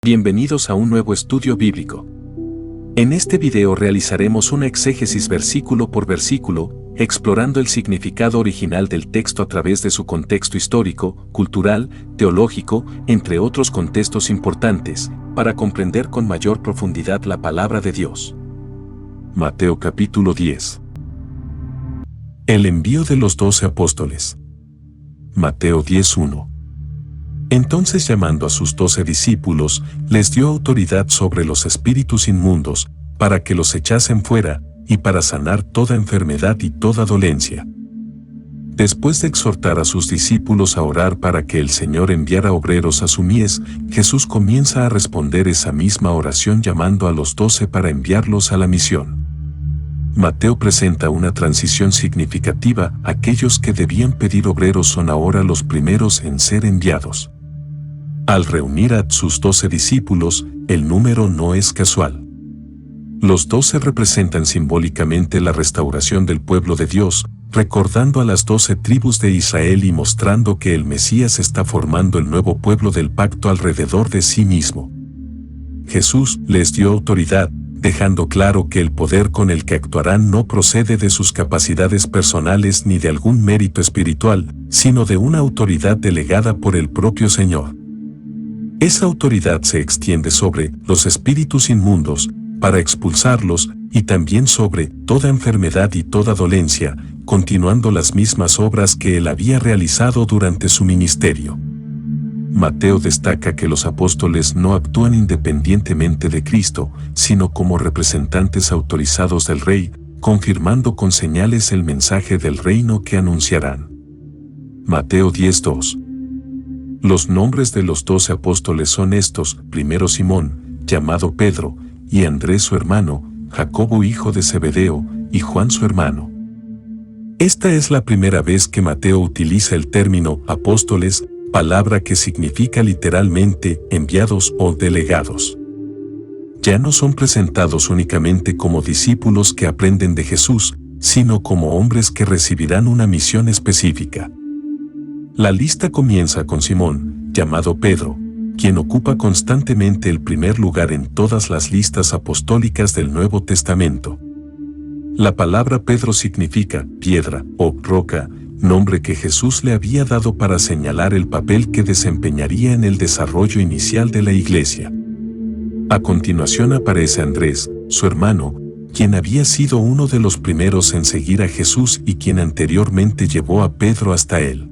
Bienvenidos a un nuevo estudio bíblico. En este video realizaremos una exégesis versículo por versículo, explorando el significado original del texto a través de su contexto histórico, cultural, teológico, entre otros contextos importantes, para comprender con mayor profundidad la palabra de Dios. Mateo capítulo 10. El envío de los 12 apóstoles. Mateo 10:1. Entonces, llamando a sus 12 discípulos, les dio autoridad sobre los espíritus inmundos, para que los echasen fuera, y para sanar toda enfermedad y toda dolencia. Después de exhortar a sus discípulos a orar para que el Señor enviara obreros a su mies, Jesús comienza a responder esa misma oración llamando a los 12 para enviarlos a la misión. Mateo presenta una transición significativa. Aquellos que debían pedir obreros son ahora los primeros en ser enviados. Al reunir a sus 12 discípulos, el número no es casual. Los 12 representan simbólicamente la restauración del pueblo de Dios, recordando a las 12 tribus de Israel y mostrando que el Mesías está formando el nuevo pueblo del pacto alrededor de sí mismo. Jesús les dio autoridad, dejando claro que el poder con el que actuarán no procede de sus capacidades personales ni de algún mérito espiritual, sino de una autoridad delegada por el propio Señor. Esa autoridad se extiende sobre los espíritus inmundos, para expulsarlos, y también sobre toda enfermedad y toda dolencia, continuando las mismas obras que él había realizado durante su ministerio. Mateo destaca que los apóstoles no actúan independientemente de Cristo, sino como representantes autorizados del Rey, confirmando con señales el mensaje del reino que anunciarán. Mateo 10:2. Los nombres de los 12 apóstoles son estos: primero Simón, llamado Pedro, y Andrés su hermano, Jacobo hijo de Zebedeo, y Juan su hermano. Esta es la primera vez que Mateo utiliza el término apóstoles, palabra que significa literalmente enviados o delegados. Ya no son presentados únicamente como discípulos que aprenden de Jesús, sino como hombres que recibirán una misión específica. La lista comienza con Simón, llamado Pedro, quien ocupa constantemente el primer lugar en todas las listas apostólicas del Nuevo Testamento. La palabra Pedro significa piedra o roca, nombre que Jesús le había dado para señalar el papel que desempeñaría en el desarrollo inicial de la iglesia. A continuación aparece Andrés, su hermano, quien había sido uno de los primeros en seguir a Jesús y quien anteriormente llevó a Pedro hasta él.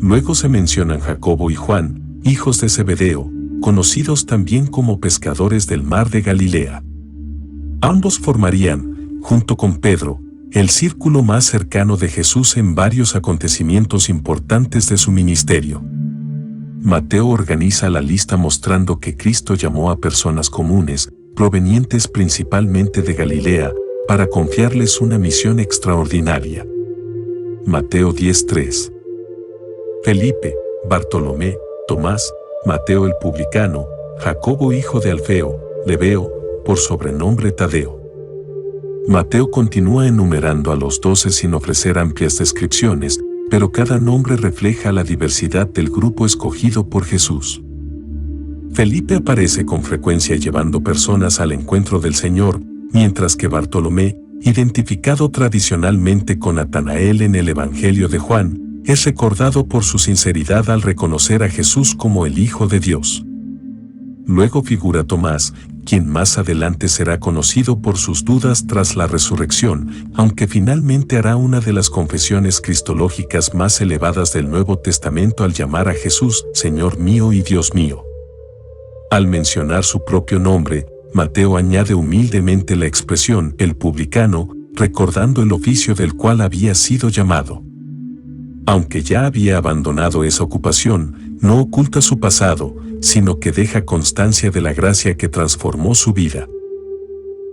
Luego se mencionan Jacobo y Juan, hijos de Zebedeo, conocidos también como pescadores del mar de Galilea. Ambos formarían, junto con Pedro, el círculo más cercano de Jesús en varios acontecimientos importantes de su ministerio. Mateo organiza la lista mostrando que Cristo llamó a personas comunes, provenientes principalmente de Galilea, para confiarles una misión extraordinaria. Mateo 10:3. Felipe, Bartolomé, Tomás, Mateo el publicano, Jacobo hijo de Alfeo, Lebeo, por sobrenombre Tadeo. Mateo continúa enumerando a los 12 sin ofrecer amplias descripciones, pero cada nombre refleja la diversidad del grupo escogido por Jesús. Felipe aparece con frecuencia llevando personas al encuentro del Señor, mientras que Bartolomé, identificado tradicionalmente con Natanael en el Evangelio de Juan, es recordado por su sinceridad al reconocer a Jesús como el Hijo de Dios. Luego figura Tomás, quien más adelante será conocido por sus dudas tras la resurrección, aunque finalmente hará una de las confesiones cristológicas más elevadas del Nuevo Testamento al llamar a Jesús Señor mío y Dios mío. Al mencionar su propio nombre, Mateo añade humildemente la expresión el publicano, recordando el oficio del cual había sido llamado. Aunque ya había abandonado esa ocupación, no oculta su pasado, sino que deja constancia de la gracia que transformó su vida.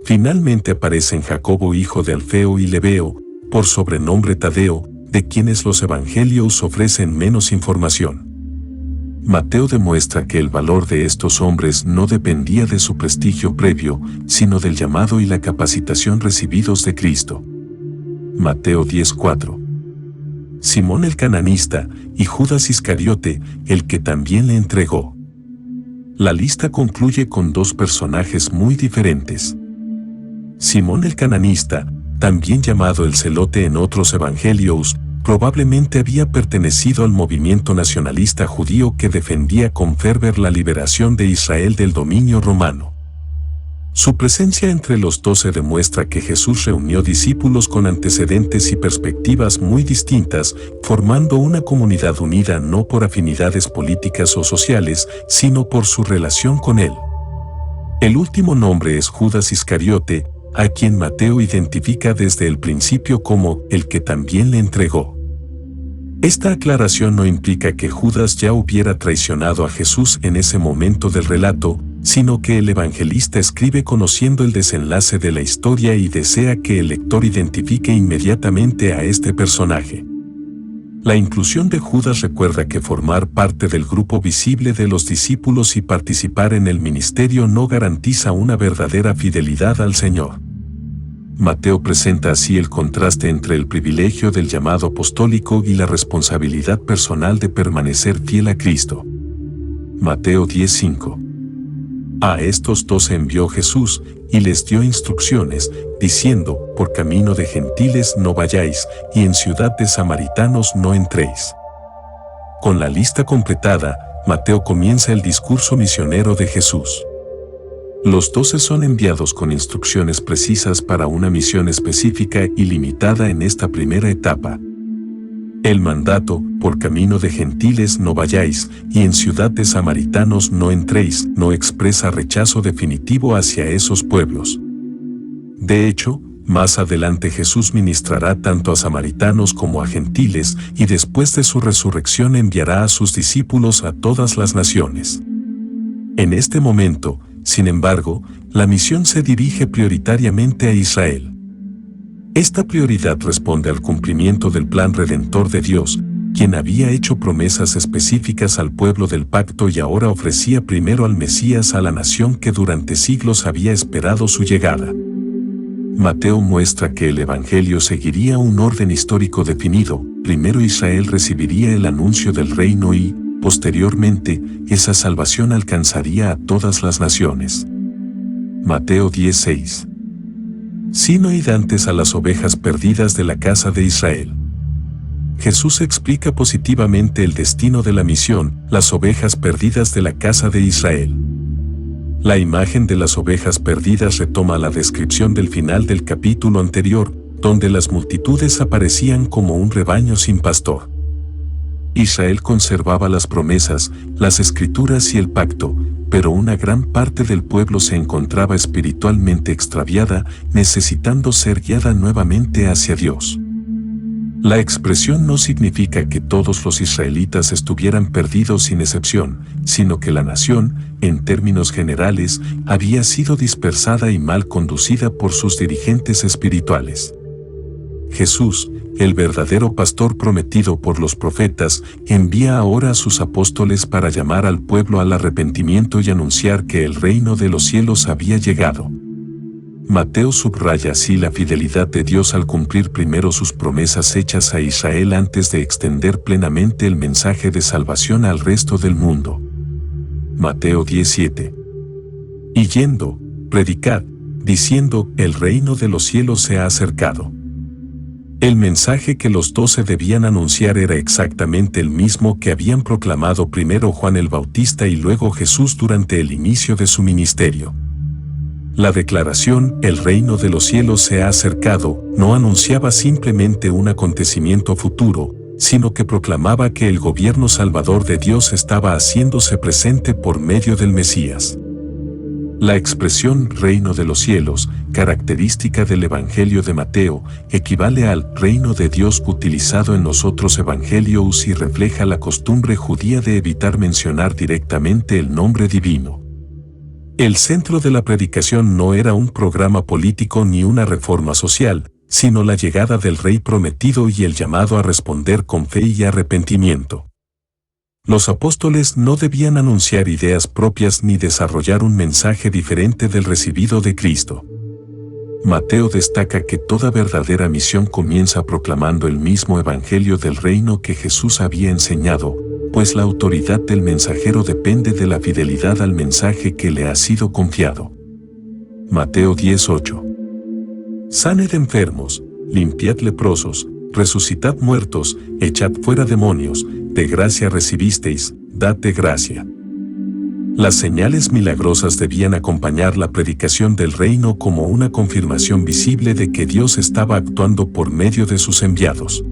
Finalmente aparecen Jacobo hijo de Alfeo y Lebeo, por sobrenombre Tadeo, de quienes los evangelios ofrecen menos información. Mateo demuestra que el valor de estos hombres no dependía de su prestigio previo, sino del llamado y la capacitación recibidos de Cristo. Mateo 10:4. Simón el cananista y Judas Iscariote, el que también le entregó. La lista concluye con dos personajes muy diferentes. Simón el cananista, también llamado el celote en otros evangelios, probablemente había pertenecido al movimiento nacionalista judío que defendía con fervor la liberación de Israel del dominio romano. Su presencia entre los 12 demuestra que Jesús reunió discípulos con antecedentes y perspectivas muy distintas, formando una comunidad unida no por afinidades políticas o sociales, sino por su relación con Él. El último nombre es Judas Iscariote, a quien Mateo identifica desde el principio como el que también le entregó. Esta aclaración no implica que Judas ya hubiera traicionado a Jesús en ese momento del relato, sino que el evangelista escribe conociendo el desenlace de la historia y desea que el lector identifique inmediatamente a este personaje. La inclusión de Judas recuerda que formar parte del grupo visible de los discípulos y participar en el ministerio no garantiza una verdadera fidelidad al Señor. Mateo presenta así el contraste entre el privilegio del llamado apostólico y la responsabilidad personal de permanecer fiel a Cristo. Mateo 10:5. A estos 12 envió Jesús, y les dio instrucciones, diciendo, por camino de gentiles no vayáis, y en ciudad de samaritanos no entréis. Con la lista completada, Mateo comienza el discurso misionero de Jesús. Los 12 son enviados con instrucciones precisas para una misión específica y limitada en esta primera etapa. El mandato, por camino de gentiles no vayáis, y en ciudad de samaritanos no entréis, no expresa rechazo definitivo hacia esos pueblos. De hecho, más adelante Jesús ministrará tanto a samaritanos como a gentiles, y después de su resurrección enviará a sus discípulos a todas las naciones. En este momento, sin embargo, la misión se dirige prioritariamente a Israel. Esta prioridad responde al cumplimiento del plan redentor de Dios, quien había hecho promesas específicas al pueblo del pacto y ahora ofrecía primero al Mesías a la nación que durante siglos había esperado su llegada. Mateo muestra que el Evangelio seguiría un orden histórico definido. Primero Israel recibiría el anuncio del reino y, posteriormente, esa salvación alcanzaría a todas las naciones. Mateo 10:6. Sino id antes a las ovejas perdidas de la casa de Israel. Jesús explica positivamente el destino de la misión, las ovejas perdidas de la casa de Israel. La imagen de las ovejas perdidas retoma la descripción del final del capítulo anterior, donde las multitudes aparecían como un rebaño sin pastor. Israel conservaba las promesas, las escrituras y el pacto, pero una gran parte del pueblo se encontraba espiritualmente extraviada, necesitando ser guiada nuevamente hacia Dios. La expresión no significa que todos los israelitas estuvieran perdidos sin excepción, sino que la nación, en términos generales, había sido dispersada y mal conducida por sus dirigentes espirituales. Jesús, el verdadero pastor prometido por los profetas, envía ahora a sus apóstoles para llamar al pueblo al arrepentimiento y anunciar que el reino de los cielos había llegado. Mateo subraya así la fidelidad de Dios al cumplir primero sus promesas hechas a Israel antes de extender plenamente el mensaje de salvación al resto del mundo. Mateo 17. Y yendo, predicad, diciendo, el reino de los cielos se ha acercado. El mensaje que los 12 debían anunciar era exactamente el mismo que habían proclamado primero Juan el Bautista y luego Jesús durante el inicio de su ministerio. La declaración, el reino de los cielos se ha acercado, no anunciaba simplemente un acontecimiento futuro, sino que proclamaba que el gobierno salvador de Dios estaba haciéndose presente por medio del Mesías. La expresión reino de los cielos, característica del Evangelio de Mateo, equivale al reino de Dios utilizado en los otros evangelios y refleja la costumbre judía de evitar mencionar directamente el nombre divino. El centro de la predicación no era un programa político ni una reforma social, sino la llegada del Rey prometido y el llamado a responder con fe y arrepentimiento. Los apóstoles no debían anunciar ideas propias ni desarrollar un mensaje diferente del recibido de Cristo. Mateo destaca que toda verdadera misión comienza proclamando el mismo evangelio del reino que Jesús había enseñado, pues la autoridad del mensajero depende de la fidelidad al mensaje que le ha sido confiado. Mateo 10:8. Saned enfermos, limpiad leprosos, resucitad muertos, echad fuera demonios, de gracia recibisteis, dad de gracia. Las señales milagrosas debían acompañar la predicación del reino como una confirmación visible de que Dios estaba actuando por medio de sus enviados.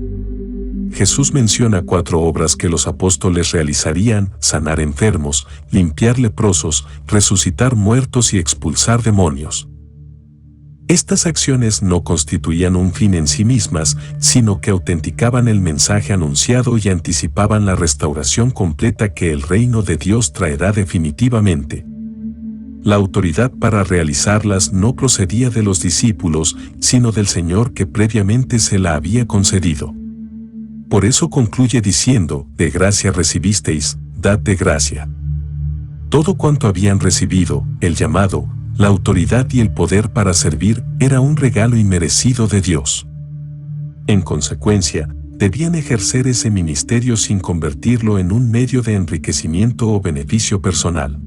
Jesús menciona 4 obras que los apóstoles realizarían: sanar enfermos, limpiar leprosos, resucitar muertos y expulsar demonios. Estas acciones no constituían un fin en sí mismas, sino que autenticaban el mensaje anunciado y anticipaban la restauración completa que el reino de Dios traerá definitivamente. La autoridad para realizarlas no procedía de los discípulos, sino del Señor que previamente se la había concedido. Por eso concluye diciendo: de gracia recibisteis, dad de gracia. Todo cuanto habían recibido, el llamado, la autoridad y el poder para servir, era un regalo inmerecido de Dios. En consecuencia, debían ejercer ese ministerio sin convertirlo en un medio de enriquecimiento o beneficio personal.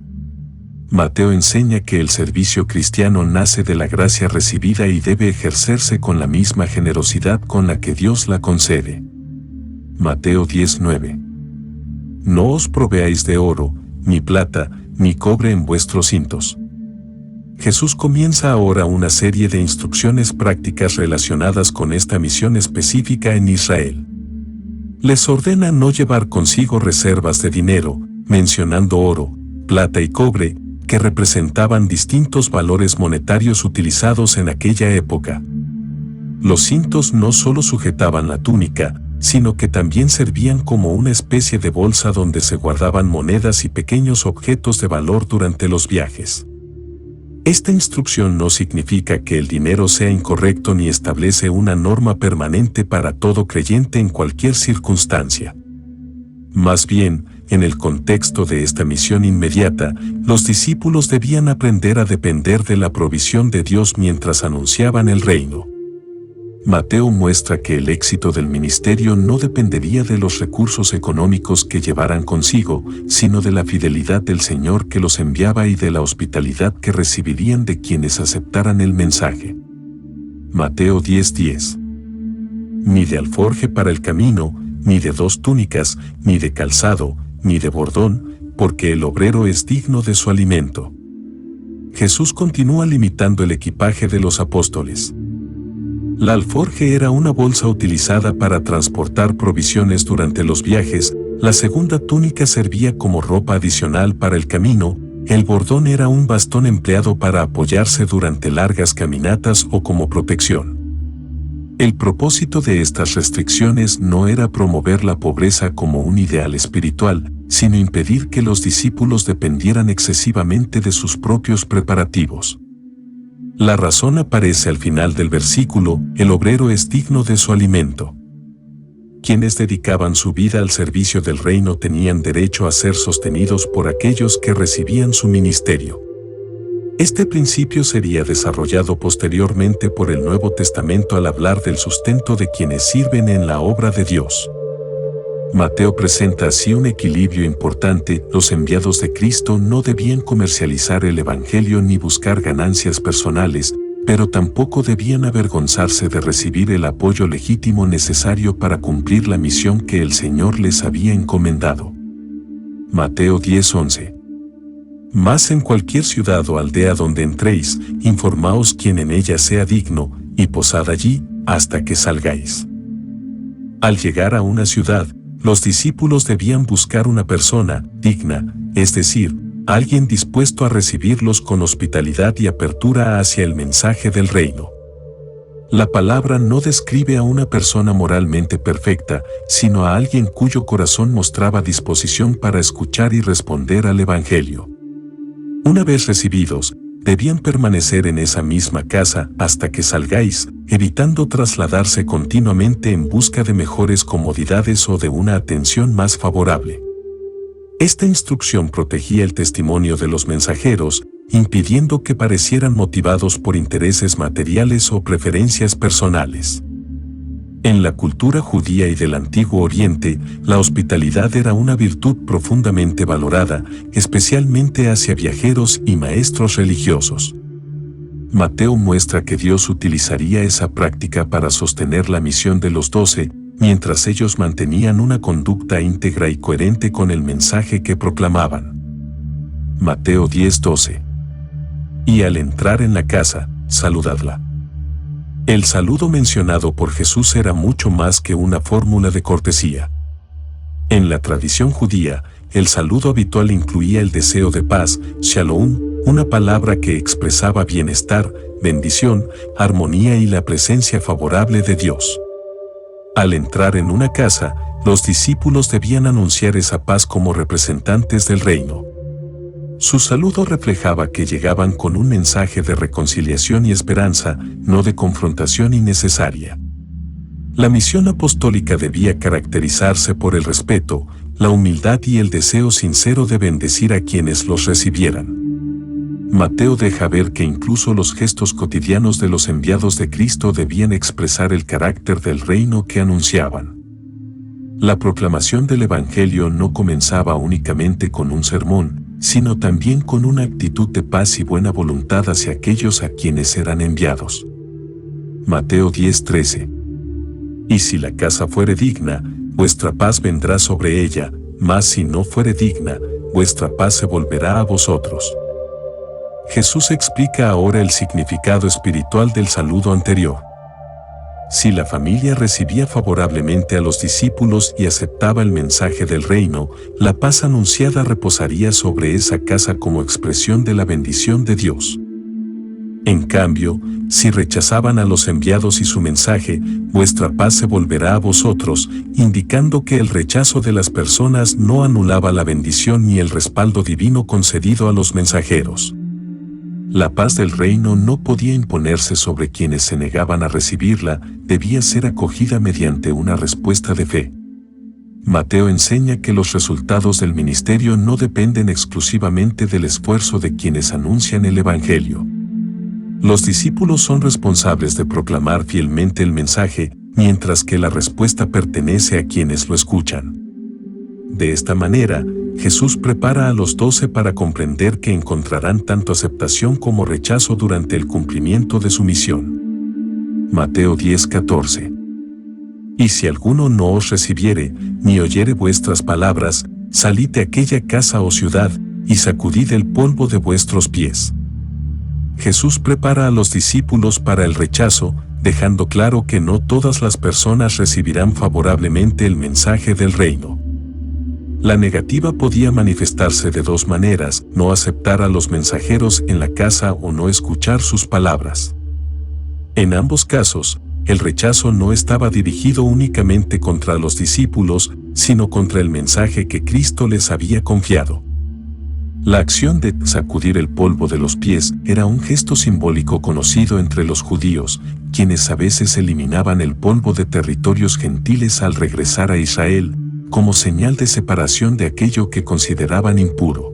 Mateo enseña que el servicio cristiano nace de la gracia recibida y debe ejercerse con la misma generosidad con la que Dios la concede. Mateo 10:9. No os proveáis de oro, ni plata, ni cobre en vuestros cintos. Jesús comienza ahora una serie de instrucciones prácticas relacionadas con esta misión específica en Israel. Les ordena no llevar consigo reservas de dinero, mencionando oro, plata y cobre, que representaban distintos valores monetarios utilizados en aquella época. Los cintos no solo sujetaban la túnica, sino que también servían como una especie de bolsa donde se guardaban monedas y pequeños objetos de valor durante los viajes. Esta instrucción no significa que el dinero sea incorrecto ni establece una norma permanente para todo creyente en cualquier circunstancia. Más bien, en el contexto de esta misión inmediata, los discípulos debían aprender a depender de la provisión de Dios mientras anunciaban el reino. Mateo muestra que el éxito del ministerio no dependería de los recursos económicos que llevaran consigo, sino de la fidelidad del Señor que los enviaba y de la hospitalidad que recibirían de quienes aceptaran el mensaje. Mateo 10:10. Ni de alforje para el camino, ni de 2 túnicas, ni de calzado, ni de bordón, porque el obrero es digno de su alimento. Jesús continúa limitando el equipaje de los apóstoles. La alforje era una bolsa utilizada para transportar provisiones durante los viajes, la segunda túnica servía como ropa adicional para el camino, el bordón era un bastón empleado para apoyarse durante largas caminatas o como protección. El propósito de estas restricciones no era promover la pobreza como un ideal espiritual, sino impedir que los discípulos dependieran excesivamente de sus propios preparativos. La razón aparece al final del versículo: el obrero es digno de su alimento. Quienes dedicaban su vida al servicio del reino tenían derecho a ser sostenidos por aquellos que recibían su ministerio. Este principio sería desarrollado posteriormente por el Nuevo Testamento al hablar del sustento de quienes sirven en la obra de Dios. Mateo presenta así un equilibrio importante: los enviados de Cristo no debían comercializar el Evangelio ni buscar ganancias personales, pero tampoco debían avergonzarse de recibir el apoyo legítimo necesario para cumplir la misión que el Señor les había encomendado. Mateo 10:11. Mas en cualquier ciudad o aldea donde entréis, informaos quién en ella sea digno, y posad allí, hasta que salgáis. Al llegar a una ciudad, los discípulos debían buscar una persona digna, es decir, alguien dispuesto a recibirlos con hospitalidad y apertura hacia el mensaje del reino. La palabra no describe a una persona moralmente perfecta, sino a alguien cuyo corazón mostraba disposición para escuchar y responder al Evangelio. Una vez recibidos, debían permanecer en esa misma casa hasta que salgáis, evitando trasladarse continuamente en busca de mejores comodidades o de una atención más favorable. Esta instrucción protegía el testimonio de los mensajeros, impidiendo que parecieran motivados por intereses materiales o preferencias personales. En la cultura judía y del Antiguo Oriente, la hospitalidad era una virtud profundamente valorada, especialmente hacia viajeros y maestros religiosos. Mateo muestra que Dios utilizaría esa práctica para sostener la misión de los 12, mientras ellos mantenían una conducta íntegra y coherente con el mensaje que proclamaban. Mateo 10:12. Y al entrar en la casa, saludadla. El saludo mencionado por Jesús era mucho más que una fórmula de cortesía. En la tradición judía, el saludo habitual incluía el deseo de paz, shalom, una palabra que expresaba bienestar, bendición, armonía y la presencia favorable de Dios. Al entrar en una casa, los discípulos debían anunciar esa paz como representantes del reino. Su saludo reflejaba que llegaban con un mensaje de reconciliación y esperanza, no de confrontación innecesaria. La misión apostólica debía caracterizarse por el respeto, la humildad y el deseo sincero de bendecir a quienes los recibieran. Mateo deja ver que incluso los gestos cotidianos de los enviados de Cristo debían expresar el carácter del reino que anunciaban. La proclamación del Evangelio no comenzaba únicamente con un sermón, sino también con una actitud de paz y buena voluntad hacia aquellos a quienes eran enviados. Mateo 10:13. Y si la casa fuere digna, vuestra paz vendrá sobre ella, mas si no fuere digna, vuestra paz se volverá a vosotros. Jesús explica ahora el significado espiritual del saludo anterior. Si la familia recibía favorablemente a los discípulos y aceptaba el mensaje del reino, la paz anunciada reposaría sobre esa casa como expresión de la bendición de Dios. En cambio, si rechazaban a los enviados y su mensaje, vuestra paz se volverá a vosotros, indicando que el rechazo de las personas no anulaba la bendición ni el respaldo divino concedido a los mensajeros. La paz del reino no podía imponerse sobre quienes se negaban a recibirla, debía ser acogida mediante una respuesta de fe. Mateo enseña que los resultados del ministerio no dependen exclusivamente del esfuerzo de quienes anuncian el Evangelio. Los discípulos son responsables de proclamar fielmente el mensaje, mientras que la respuesta pertenece a quienes lo escuchan. De esta manera, Jesús prepara a los 12 para comprender que encontrarán tanto aceptación como rechazo durante el cumplimiento de su misión. Mateo 10:14. Y si alguno no os recibiere, ni oyere vuestras palabras, salid de aquella casa o ciudad, y sacudid el polvo de vuestros pies. Jesús prepara a los discípulos para el rechazo, dejando claro que no todas las personas recibirán favorablemente el mensaje del reino. La negativa podía manifestarse de dos maneras: no aceptar a los mensajeros en la casa o no escuchar sus palabras. En ambos casos, el rechazo no estaba dirigido únicamente contra los discípulos, sino contra el mensaje que Cristo les había confiado. La acción de sacudir el polvo de los pies era un gesto simbólico conocido entre los judíos, quienes a veces eliminaban el polvo de territorios gentiles al regresar a Israel, como señal de separación de aquello que consideraban impuro.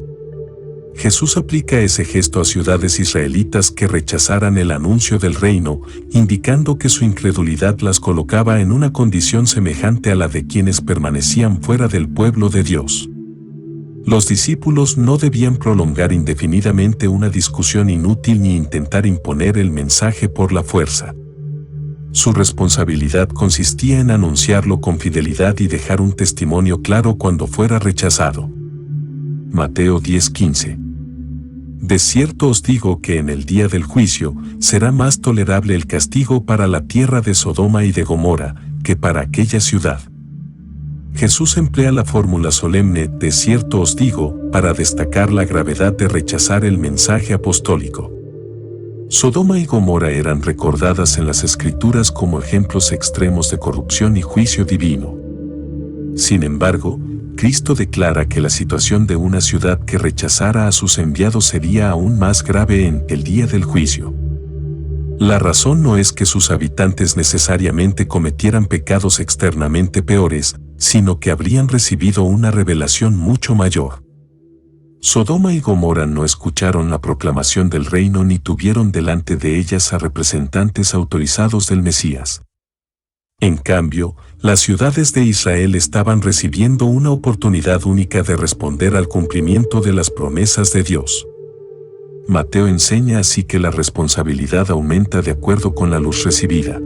Jesús aplica ese gesto a ciudades israelitas que rechazaran el anuncio del reino, indicando que su incredulidad las colocaba en una condición semejante a la de quienes permanecían fuera del pueblo de Dios. Los discípulos no debían prolongar indefinidamente una discusión inútil ni intentar imponer el mensaje por la fuerza. Su responsabilidad consistía en anunciarlo con fidelidad y dejar un testimonio claro cuando fuera rechazado. Mateo 10:15. De cierto os digo que en el día del juicio será más tolerable el castigo para la tierra de Sodoma y de Gomorra que para aquella ciudad. Jesús emplea la fórmula solemne de cierto os digo para destacar la gravedad de rechazar el mensaje apostólico. Sodoma y Gomorra eran recordadas en las Escrituras como ejemplos extremos de corrupción y juicio divino. Sin embargo, Cristo declara que la situación de una ciudad que rechazara a sus enviados sería aún más grave en el día del juicio. La razón no es que sus habitantes necesariamente cometieran pecados externamente peores, sino que habrían recibido una revelación mucho mayor. Sodoma y Gomorra no escucharon la proclamación del reino ni tuvieron delante de ellas a representantes autorizados del Mesías. En cambio, las ciudades de Israel estaban recibiendo una oportunidad única de responder al cumplimiento de las promesas de Dios. Mateo enseña así que la responsabilidad aumenta de acuerdo con la luz recibida.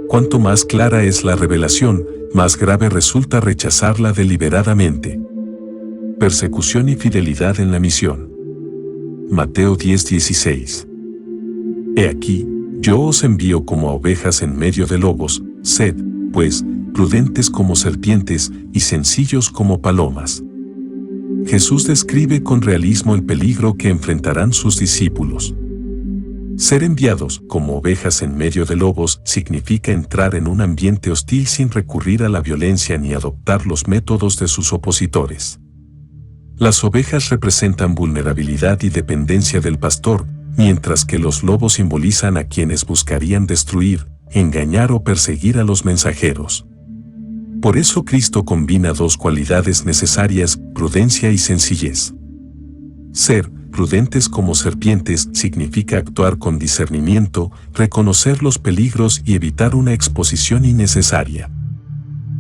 Cuanto más clara es la revelación, más grave resulta rechazarla deliberadamente. Persecución y fidelidad en la misión. Mateo 10:16. He aquí, yo os envío como a ovejas en medio de lobos, sed, pues, prudentes como serpientes y sencillos como palomas. Jesús describe con realismo el peligro que enfrentarán sus discípulos. Ser enviados como ovejas en medio de lobos significa entrar en un ambiente hostil sin recurrir a la violencia ni adoptar los métodos de sus opositores. Las ovejas representan vulnerabilidad y dependencia del pastor, mientras que los lobos simbolizan a quienes buscarían destruir, engañar o perseguir a los mensajeros. Por eso Cristo combina dos cualidades necesarias, prudencia y sencillez. Ser prudentes como serpientes significa actuar con discernimiento, reconocer los peligros y evitar una exposición innecesaria.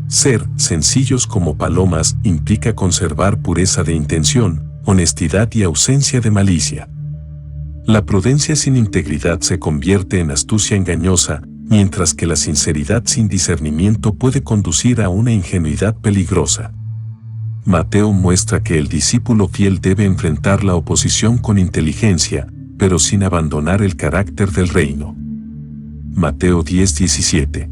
Ser sencillos como palomas implica conservar pureza de intención, honestidad y ausencia de malicia. La prudencia sin integridad se convierte en astucia engañosa, mientras que la sinceridad sin discernimiento puede conducir a una ingenuidad peligrosa. Mateo muestra que el discípulo fiel debe enfrentar la oposición con inteligencia, pero sin abandonar el carácter del reino. Mateo 10:17.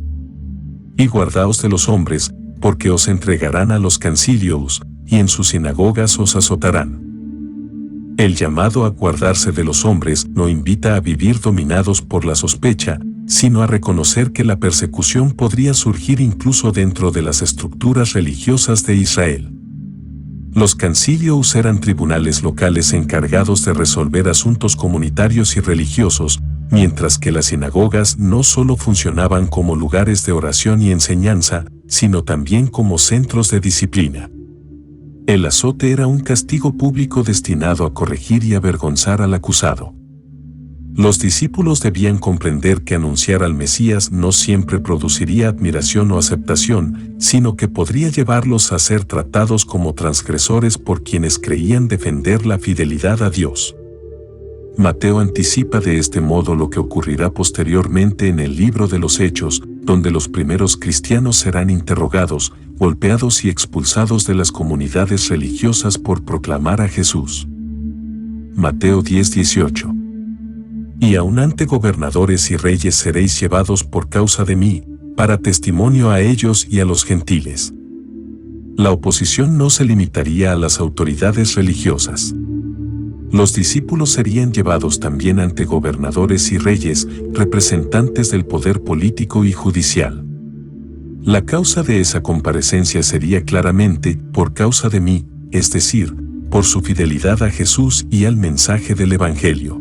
Y guardaos de los hombres, porque os entregarán a los concilios, y en sus sinagogas os azotarán. El llamado a guardarse de los hombres no invita a vivir dominados por la sospecha, sino a reconocer que la persecución podría surgir incluso dentro de las estructuras religiosas de Israel. Los concilios eran tribunales locales encargados de resolver asuntos comunitarios y religiosos, mientras que las sinagogas no solo funcionaban como lugares de oración y enseñanza, sino también como centros de disciplina. El azote era un castigo público destinado a corregir y avergonzar al acusado. Los discípulos debían comprender que anunciar al Mesías no siempre produciría admiración o aceptación, sino que podría llevarlos a ser tratados como transgresores por quienes creían defender la fidelidad a Dios. Mateo anticipa de este modo lo que ocurrirá posteriormente en el libro de los Hechos, donde los primeros cristianos serán interrogados, golpeados y expulsados de las comunidades religiosas por proclamar a Jesús. Mateo 10:18. Y aun ante gobernadores y reyes seréis llevados por causa de mí, para testimonio a ellos y a los gentiles. La oposición no se limitaría a las autoridades religiosas. Los discípulos serían llevados también ante gobernadores y reyes, representantes del poder político y judicial. La causa de esa comparecencia sería claramente, por causa de mí, es decir, por su fidelidad a Jesús y al mensaje del Evangelio.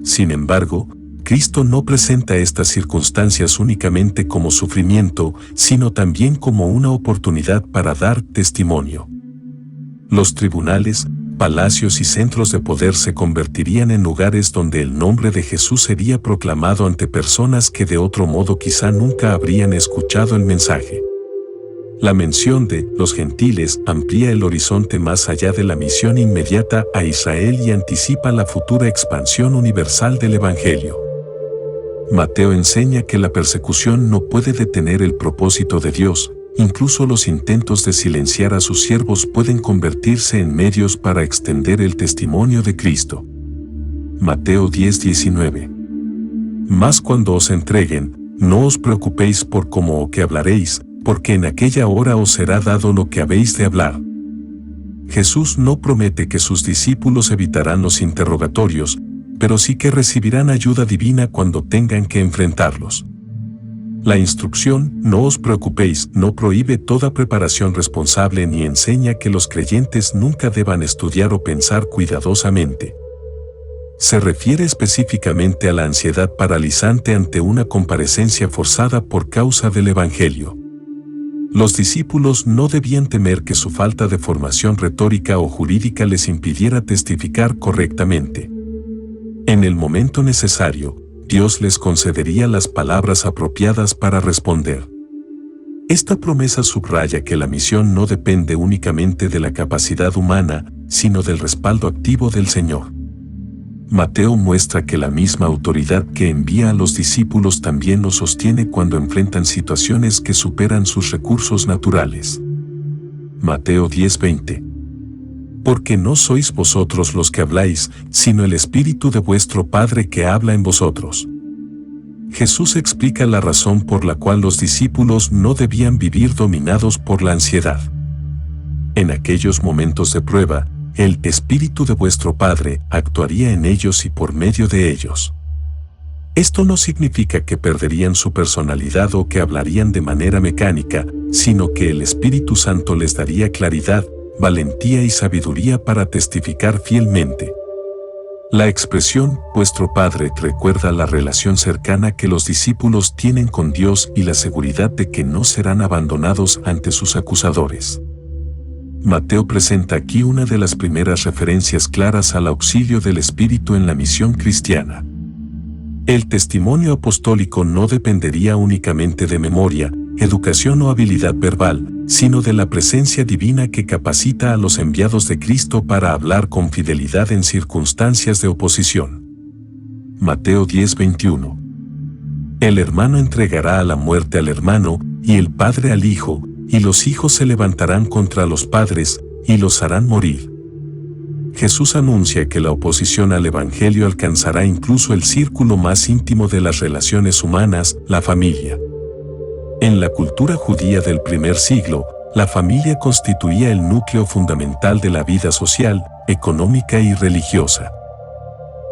Sin embargo, Cristo no presenta estas circunstancias únicamente como sufrimiento, sino también como una oportunidad para dar testimonio. Los tribunales, palacios y centros de poder se convertirían en lugares donde el nombre de Jesús sería proclamado ante personas que de otro modo quizá nunca habrían escuchado el mensaje. La mención de los gentiles amplía el horizonte más allá de la misión inmediata a Israel y anticipa la futura expansión universal del Evangelio. Mateo enseña que la persecución no puede detener el propósito de Dios. Incluso los intentos de silenciar a sus siervos pueden convertirse en medios para extender el testimonio de Cristo. Mateo 10:19. Mas cuando os entreguen, no os preocupéis por cómo o qué hablaréis, porque en aquella hora os será dado lo que habéis de hablar. Jesús no promete que sus discípulos evitarán los interrogatorios, pero sí que recibirán ayuda divina cuando tengan que enfrentarlos. La instrucción, no os preocupéis, no prohíbe toda preparación responsable ni enseña que los creyentes nunca deban estudiar o pensar cuidadosamente. Se refiere específicamente a la ansiedad paralizante ante una comparecencia forzada por causa del Evangelio. Los discípulos no debían temer que su falta de formación retórica o jurídica les impidiera testificar correctamente. En el momento necesario, Dios les concedería las palabras apropiadas para responder. Esta promesa subraya que la misión no depende únicamente de la capacidad humana, sino del respaldo activo del Señor. Mateo muestra que la misma autoridad que envía a los discípulos también los sostiene cuando enfrentan situaciones que superan sus recursos naturales. Mateo 10:20. Porque no sois vosotros los que habláis, sino el Espíritu de vuestro Padre que habla en vosotros. Jesús explica la razón por la cual los discípulos no debían vivir dominados por la ansiedad. En aquellos momentos de prueba, el Espíritu de vuestro Padre actuaría en ellos y por medio de ellos. Esto no significa que perderían su personalidad o que hablarían de manera mecánica, sino que el Espíritu Santo les daría claridad, valentía y sabiduría para testificar fielmente. La expresión «vuestro Padre» recuerda la relación cercana que los discípulos tienen con Dios y la seguridad de que no serán abandonados ante sus acusadores. Mateo presenta aquí una de las primeras referencias claras al auxilio del Espíritu en la misión cristiana. El testimonio apostólico no dependería únicamente de memoria, educación o habilidad verbal, sino de la presencia divina que capacita a los enviados de Cristo para hablar con fidelidad en circunstancias de oposición. Mateo 10:21. El hermano entregará a la muerte al hermano, y el padre al hijo, y los hijos se levantarán contra los padres, y los harán morir. Jesús anuncia que la oposición al Evangelio alcanzará incluso el círculo más íntimo de las relaciones humanas, la familia. En la cultura judía del primer siglo, la familia constituía el núcleo fundamental de la vida social, económica y religiosa.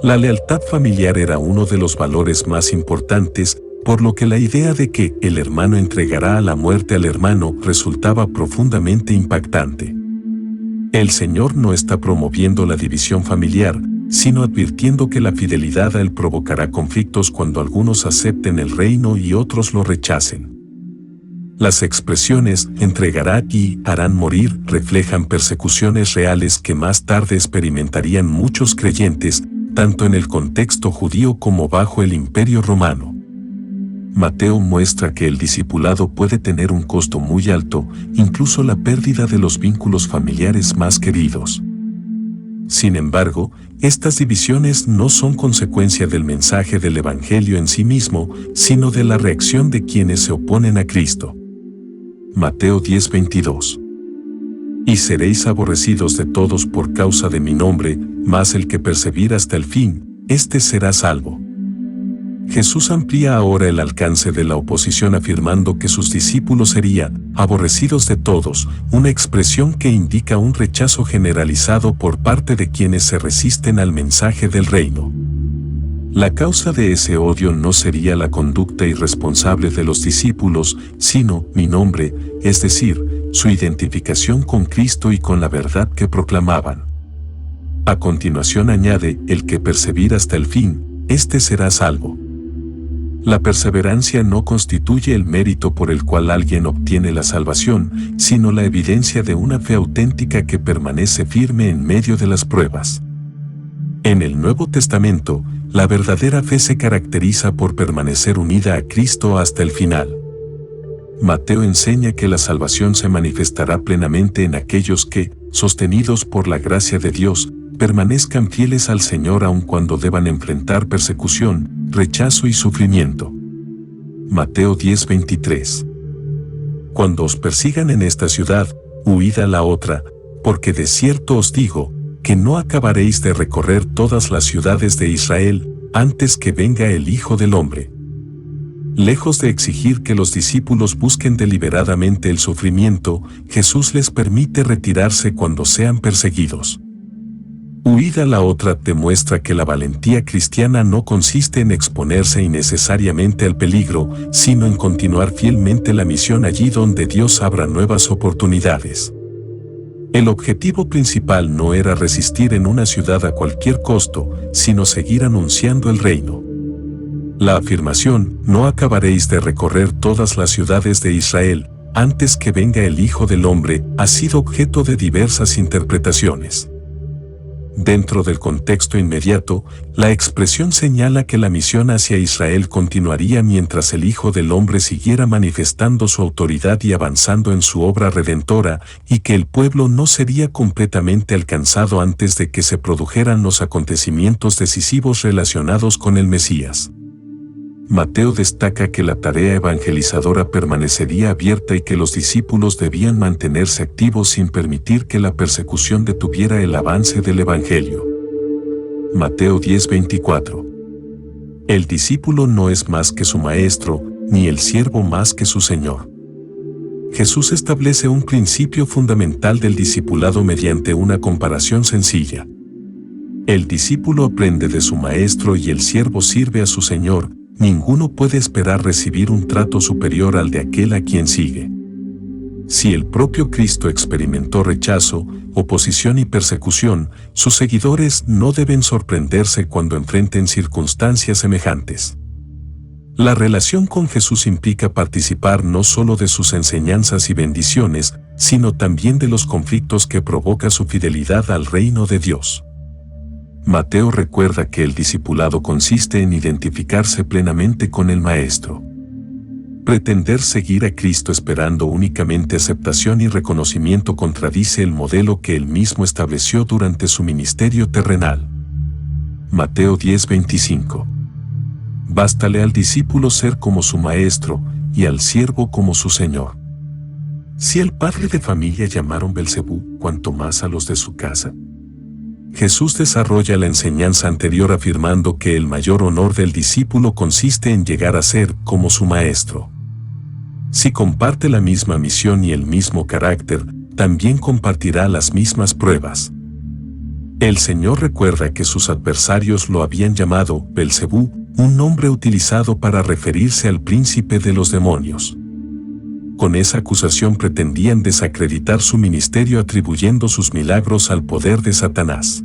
La lealtad familiar era uno de los valores más importantes, por lo que la idea de que el hermano entregará a la muerte al hermano resultaba profundamente impactante. El Señor no está promoviendo la división familiar, sino advirtiendo que la fidelidad a Él provocará conflictos cuando algunos acepten el reino y otros lo rechacen. Las expresiones «entregará» y «harán morir» reflejan persecuciones reales que más tarde experimentarían muchos creyentes, tanto en el contexto judío como bajo el Imperio Romano. Mateo muestra que el discipulado puede tener un costo muy alto, incluso la pérdida de los vínculos familiares más queridos. Sin embargo, estas divisiones no son consecuencia del mensaje del Evangelio en sí mismo, sino de la reacción de quienes se oponen a Cristo. Mateo 10:22. Y seréis aborrecidos de todos por causa de mi nombre, mas el que persevera hasta el fin, éste será salvo. Jesús amplía ahora el alcance de la oposición afirmando que sus discípulos serían aborrecidos de todos, una expresión que indica un rechazo generalizado por parte de quienes se resisten al mensaje del reino. La causa de ese odio no sería la conducta irresponsable de los discípulos, sino mi nombre, es decir, su identificación con Cristo y con la verdad que proclamaban. A continuación añade, el que persevera hasta el fin, éste será salvo. La perseverancia no constituye el mérito por el cual alguien obtiene la salvación, sino la evidencia de una fe auténtica que permanece firme en medio de las pruebas. En el Nuevo Testamento, la verdadera fe se caracteriza por permanecer unida a Cristo hasta el final. Mateo enseña que la salvación se manifestará plenamente en aquellos que, sostenidos por la gracia de Dios, permanezcan fieles al Señor aun cuando deban enfrentar persecución, rechazo y sufrimiento. Mateo 10:23. Cuando os persigan en esta ciudad, huid a la otra, porque de cierto os digo, que no acabaréis de recorrer todas las ciudades de Israel, antes que venga el Hijo del Hombre. Lejos de exigir que los discípulos busquen deliberadamente el sufrimiento, Jesús les permite retirarse cuando sean perseguidos. Huir a la otra demuestra que la valentía cristiana no consiste en exponerse innecesariamente al peligro, sino en continuar fielmente la misión allí donde Dios abra nuevas oportunidades. El objetivo principal no era resistir en una ciudad a cualquier costo, sino seguir anunciando el reino. La afirmación, no acabaréis de recorrer todas las ciudades de Israel, antes que venga el Hijo del Hombre, ha sido objeto de diversas interpretaciones. Dentro del contexto inmediato, la expresión señala que la misión hacia Israel continuaría mientras el Hijo del Hombre siguiera manifestando su autoridad y avanzando en su obra redentora, y que el pueblo no sería completamente alcanzado antes de que se produjeran los acontecimientos decisivos relacionados con el Mesías. Mateo destaca que la tarea evangelizadora permanecería abierta y que los discípulos debían mantenerse activos sin permitir que la persecución detuviera el avance del Evangelio. Mateo 10:24. El discípulo no es más que su maestro, ni el siervo más que su señor. Jesús establece un principio fundamental del discipulado mediante una comparación sencilla. El discípulo aprende de su maestro y el siervo sirve a su señor. Ninguno puede esperar recibir un trato superior al de aquel a quien sigue. Si el propio Cristo experimentó rechazo, oposición y persecución, sus seguidores no deben sorprenderse cuando enfrenten circunstancias semejantes. La relación con Jesús implica participar no solo de sus enseñanzas y bendiciones, sino también de los conflictos que provoca su fidelidad al reino de Dios. Mateo recuerda que el discipulado consiste en identificarse plenamente con el Maestro. Pretender seguir a Cristo esperando únicamente aceptación y reconocimiento contradice el modelo que él mismo estableció durante su ministerio terrenal. Mateo 10:25. Bástale al discípulo ser como su maestro y al siervo como su señor. Si el padre de familia llamaron Belcebú, ¿cuánto más a los de su casa? Jesús desarrolla la enseñanza anterior afirmando que el mayor honor del discípulo consiste en llegar a ser como su maestro. Si comparte la misma misión y el mismo carácter, también compartirá las mismas pruebas. El Señor recuerda que sus adversarios lo habían llamado Belcebú, un nombre utilizado para referirse al príncipe de los demonios. Con esa acusación pretendían desacreditar su ministerio atribuyendo sus milagros al poder de Satanás.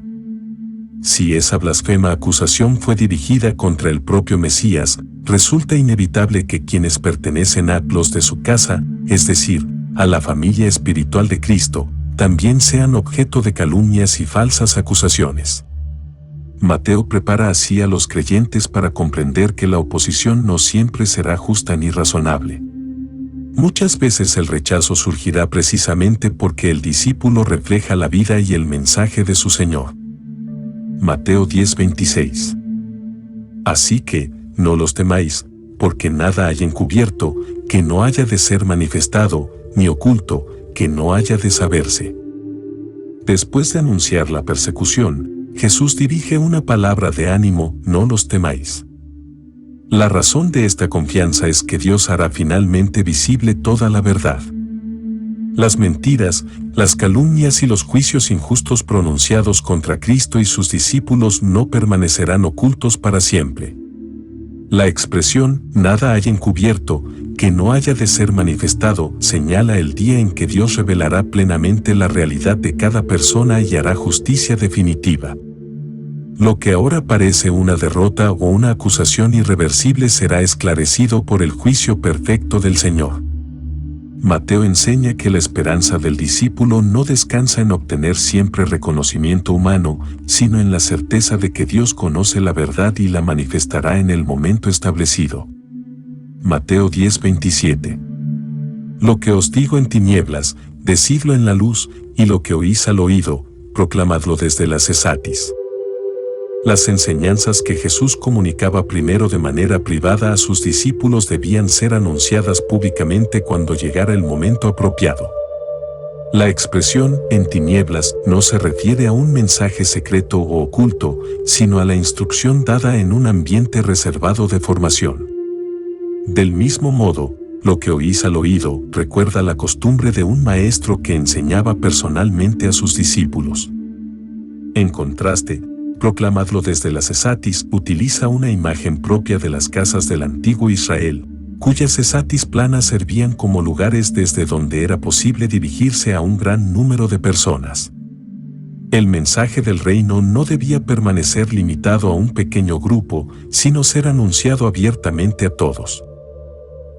Si esa blasfema acusación fue dirigida contra el propio Mesías, resulta inevitable que quienes pertenecen a los de su casa, es decir, a la familia espiritual de Cristo, también sean objeto de calumnias y falsas acusaciones. Mateo prepara así a los creyentes para comprender que la oposición no siempre será justa ni razonable. Muchas veces el rechazo surgirá precisamente porque el discípulo refleja la vida y el mensaje de su Señor. Mateo 10:26. Así que, no los temáis, porque nada hay encubierto, que no haya de ser manifestado, ni oculto, que no haya de saberse. Después de anunciar la persecución, Jesús dirige una palabra de ánimo: no los temáis. La razón de esta confianza es que Dios hará finalmente visible toda la verdad. Las mentiras, las calumnias y los juicios injustos pronunciados contra Cristo y sus discípulos no permanecerán ocultos para siempre. La expresión «nada hay encubierto, que no haya de ser manifestado» señala el día en que Dios revelará plenamente la realidad de cada persona y hará justicia definitiva. Lo que ahora parece una derrota o una acusación irreversible será esclarecido por el juicio perfecto del Señor. Mateo enseña que la esperanza del discípulo no descansa en obtener siempre reconocimiento humano, sino en la certeza de que Dios conoce la verdad y la manifestará en el momento establecido. Mateo 10:27. Lo que os digo en tinieblas, decidlo en la luz, y lo que oís al oído, proclamadlo desde las esatis. Las enseñanzas que Jesús comunicaba primero de manera privada a sus discípulos debían ser anunciadas públicamente cuando llegara el momento apropiado. La expresión «en tinieblas» no se refiere a un mensaje secreto o oculto, sino a la instrucción dada en un ambiente reservado de formación. Del mismo modo, lo que oís al oído recuerda la costumbre de un maestro que enseñaba personalmente a sus discípulos. En contraste, proclamadlo desde las esatis utiliza una imagen propia de las casas del antiguo Israel, cuyas esatis planas servían como lugares desde donde era posible dirigirse a un gran número de personas. El mensaje del reino no debía permanecer limitado a un pequeño grupo, sino ser anunciado abiertamente a todos.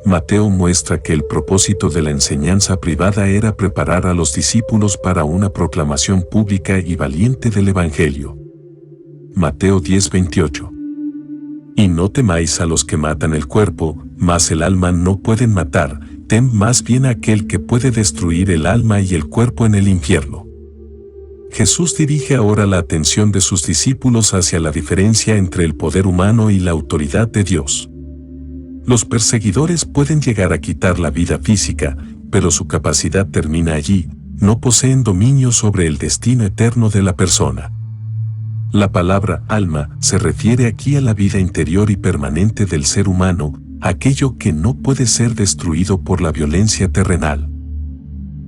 Mateo muestra que el propósito de la enseñanza privada era preparar a los discípulos para una proclamación pública y valiente del Evangelio. Mateo 10:28. Y no temáis a los que matan el cuerpo, mas el alma no pueden matar, tem más bien a aquel que puede destruir el alma y el cuerpo en el infierno. Jesús dirige ahora la atención de sus discípulos hacia la diferencia entre el poder humano y la autoridad de Dios. Los perseguidores pueden llegar a quitar la vida física, pero su capacidad termina allí, no poseen dominio sobre el destino eterno de la persona. La palabra alma se refiere aquí a la vida interior y permanente del ser humano, aquello que no puede ser destruido por la violencia terrenal.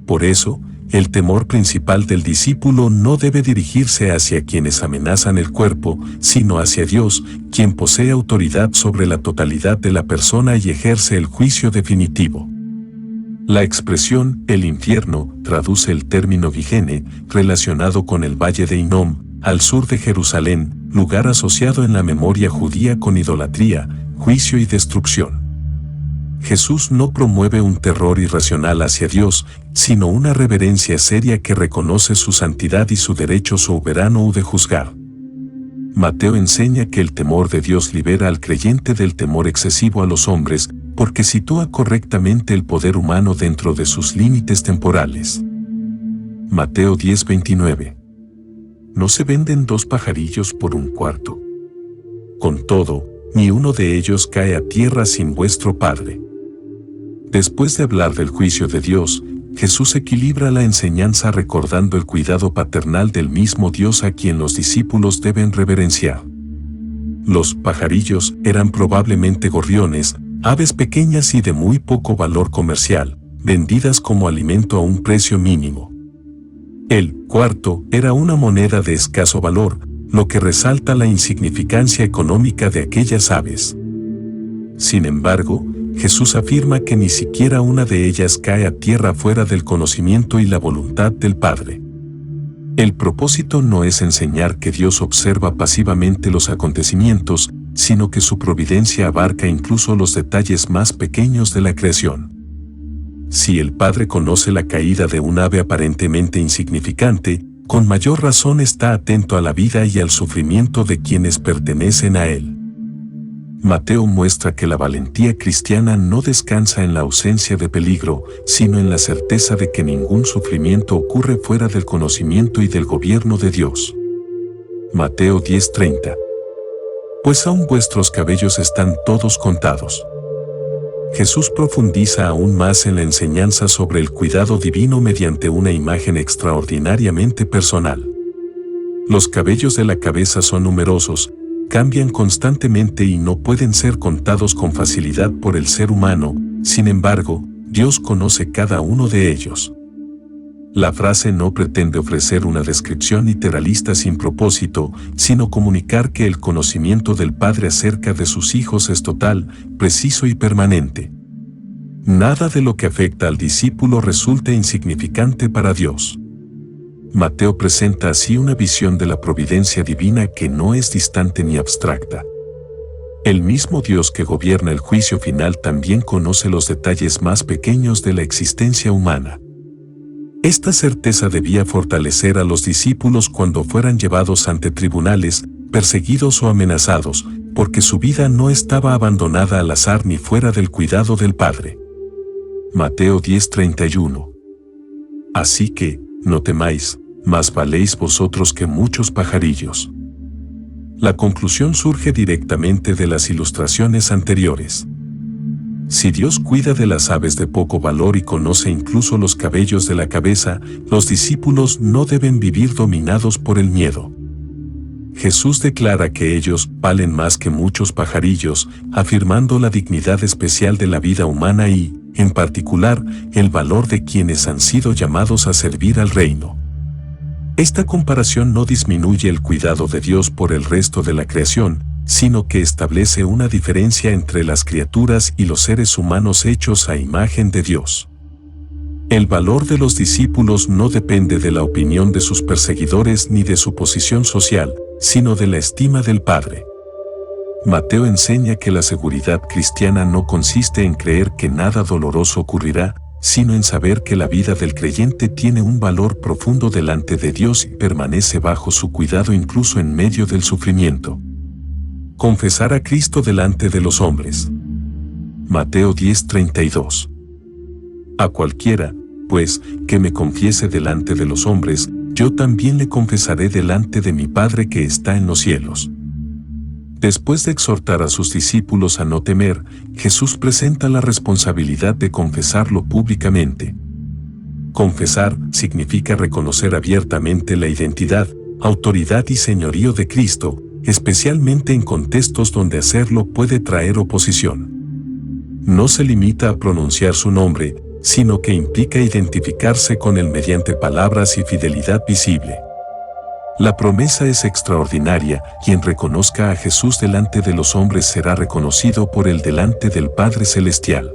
Por eso, el temor principal del discípulo no debe dirigirse hacia quienes amenazan el cuerpo, sino hacia Dios, quien posee autoridad sobre la totalidad de la persona y ejerce el juicio definitivo. La expresión «el infierno» traduce el término Gihene, relacionado con el valle de Hinnom, al sur de Jerusalén, lugar asociado en la memoria judía con idolatría, juicio y destrucción. Jesús no promueve un terror irracional hacia Dios, sino una reverencia seria que reconoce su santidad y su derecho soberano de juzgar. Mateo enseña que el temor de Dios libera al creyente del temor excesivo a los hombres, porque sitúa correctamente el poder humano dentro de sus límites temporales. Mateo 10:29. No se venden 2 pajarillos por 1 cuarto. Con todo, ni uno de ellos cae a tierra sin vuestro Padre. Después de hablar del juicio de Dios, Jesús equilibra la enseñanza recordando el cuidado paternal del mismo Dios a quien los discípulos deben reverenciar. Los pajarillos eran probablemente gorriones, aves pequeñas y de muy poco valor comercial, vendidas como alimento a un precio mínimo. El cuarto era una moneda de escaso valor, lo que resalta la insignificancia económica de aquellas aves. Sin embargo, Jesús afirma que ni siquiera una de ellas cae a tierra fuera del conocimiento y la voluntad del Padre. El propósito no es enseñar que Dios observa pasivamente los acontecimientos, sino que su providencia abarca incluso los detalles más pequeños de la creación. Si el Padre conoce la caída de un ave aparentemente insignificante, con mayor razón está atento a la vida y al sufrimiento de quienes pertenecen a Él. Mateo muestra que la valentía cristiana no descansa en la ausencia de peligro, sino en la certeza de que ningún sufrimiento ocurre fuera del conocimiento y del gobierno de Dios. Mateo 10:30. Pues aún vuestros cabellos están todos contados. Jesús profundiza aún más en la enseñanza sobre el cuidado divino mediante una imagen extraordinariamente personal. Los cabellos de la cabeza son numerosos, cambian constantemente y no pueden ser contados con facilidad por el ser humano, sin embargo, Dios conoce cada uno de ellos. La frase no pretende ofrecer una descripción literalista sin propósito, sino comunicar que el conocimiento del Padre acerca de sus hijos es total, preciso y permanente. Nada de lo que afecta al discípulo resulta insignificante para Dios. Mateo presenta así una visión de la providencia divina que no es distante ni abstracta. El mismo Dios que gobierna el juicio final también conoce los detalles más pequeños de la existencia humana. Esta certeza debía fortalecer a los discípulos cuando fueran llevados ante tribunales, perseguidos o amenazados, porque su vida no estaba abandonada al azar ni fuera del cuidado del Padre. Mateo 10:31. Así que, no temáis, más valéis vosotros que muchos pajarillos. La conclusión surge directamente de las ilustraciones anteriores. Si Dios cuida de las aves de poco valor y conoce incluso los cabellos de la cabeza, los discípulos no deben vivir dominados por el miedo. Jesús declara que ellos valen más que muchos pajarillos, afirmando la dignidad especial de la vida humana y, en particular, el valor de quienes han sido llamados a servir al reino. Esta comparación no disminuye el cuidado de Dios por el resto de la creación, sino que establece una diferencia entre las criaturas y los seres humanos hechos a imagen de Dios. El valor de los discípulos no depende de la opinión de sus perseguidores ni de su posición social, sino de la estima del Padre. Mateo enseña que la seguridad cristiana no consiste en creer que nada doloroso ocurrirá, sino en saber que la vida del creyente tiene un valor profundo delante de Dios y permanece bajo su cuidado incluso en medio del sufrimiento. Confesar a Cristo delante de los hombres. Mateo 10:32. A cualquiera, pues, que me confiese delante de los hombres, yo también le confesaré delante de mi Padre que está en los cielos. Después de exhortar a sus discípulos a no temer, Jesús presenta la responsabilidad de confesarlo públicamente. Confesar significa reconocer abiertamente la identidad, autoridad y señorío de Cristo, especialmente en contextos donde hacerlo puede traer oposición. No se limita a pronunciar su nombre, sino que implica identificarse con él mediante palabras y fidelidad visible. La promesa es extraordinaria: quien reconozca a Jesús delante de los hombres será reconocido por él delante del Padre Celestial.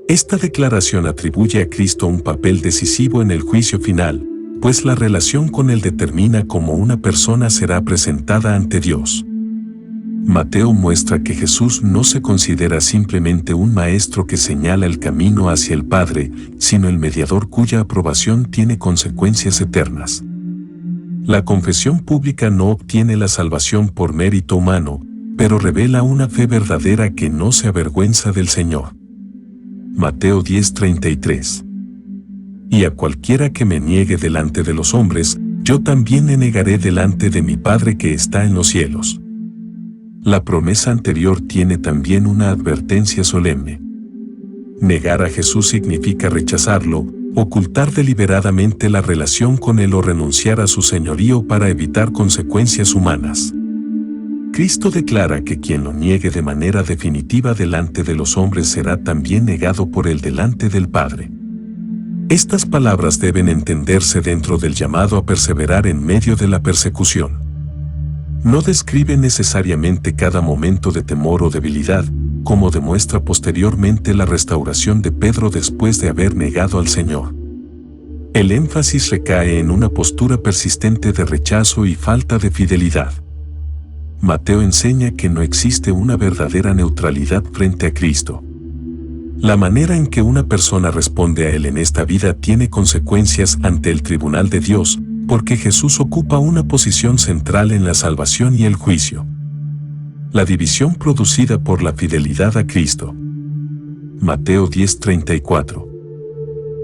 Esta declaración atribuye a Cristo un papel decisivo en el juicio final, pues la relación con él determina cómo una persona será presentada ante Dios. Mateo muestra que Jesús no se considera simplemente un maestro que señala el camino hacia el Padre, sino el mediador cuya aprobación tiene consecuencias eternas. La confesión pública no obtiene la salvación por mérito humano, pero revela una fe verdadera que no se avergüenza del Señor. Mateo 10:33. Y a cualquiera que me niegue delante de los hombres, yo también le negaré delante de mi Padre que está en los cielos. La promesa anterior tiene también una advertencia solemne. Negar a Jesús significa rechazarlo, ocultar deliberadamente la relación con él o renunciar a su señorío para evitar consecuencias humanas. Cristo declara que quien lo niegue de manera definitiva delante de los hombres será también negado por él delante del Padre. Estas palabras deben entenderse dentro del llamado a perseverar en medio de la persecución. No describe necesariamente cada momento de temor o debilidad, como demuestra posteriormente la restauración de Pedro después de haber negado al Señor. El énfasis recae en una postura persistente de rechazo y falta de fidelidad. Mateo enseña que no existe una verdadera neutralidad frente a Cristo. La manera en que una persona responde a Él en esta vida tiene consecuencias ante el tribunal de Dios, porque Jesús ocupa una posición central en la salvación y el juicio. La división producida por la fidelidad a Cristo. Mateo 10:34.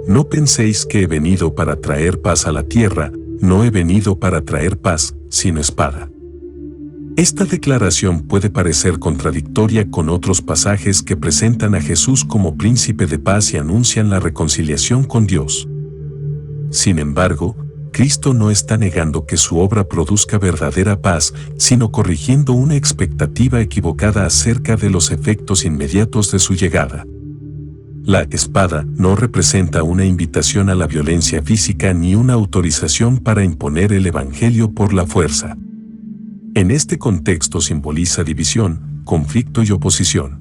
No penséis que he venido para traer paz a la tierra, no he venido para traer paz, sino espada. Esta declaración puede parecer contradictoria con otros pasajes que presentan a Jesús como príncipe de paz y anuncian la reconciliación con Dios. Sin embargo, Cristo no está negando que su obra produzca verdadera paz, sino corrigiendo una expectativa equivocada acerca de los efectos inmediatos de su llegada. La espada no representa una invitación a la violencia física ni una autorización para imponer el evangelio por la fuerza. En este contexto simboliza división, conflicto y oposición.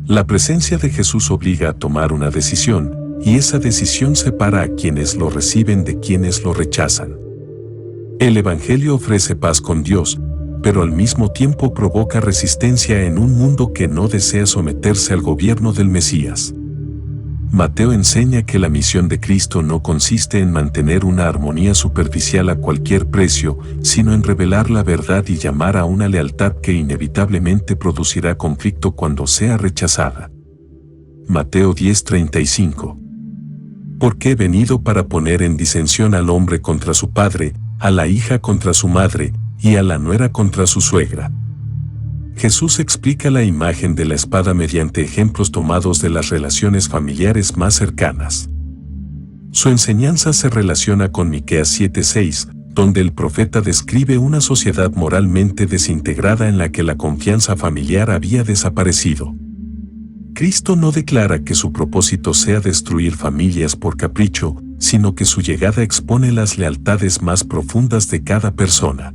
La presencia de Jesús obliga a tomar una decisión, y esa decisión separa a quienes lo reciben de quienes lo rechazan. El Evangelio ofrece paz con Dios, pero al mismo tiempo provoca resistencia en un mundo que no desea someterse al gobierno del Mesías. Mateo enseña que la misión de Cristo no consiste en mantener una armonía superficial a cualquier precio, sino en revelar la verdad y llamar a una lealtad que inevitablemente producirá conflicto cuando sea rechazada. Mateo 10:35. Porque he venido para poner en disensión al hombre contra su padre, a la hija contra su madre, y a la nuera contra su suegra. Jesús explica la imagen de la espada mediante ejemplos tomados de las relaciones familiares más cercanas. Su enseñanza se relaciona con Miqueas 7:6, donde el profeta describe una sociedad moralmente desintegrada en la que la confianza familiar había desaparecido. Cristo no declara que su propósito sea destruir familias por capricho, sino que su llegada expone las lealtades más profundas de cada persona.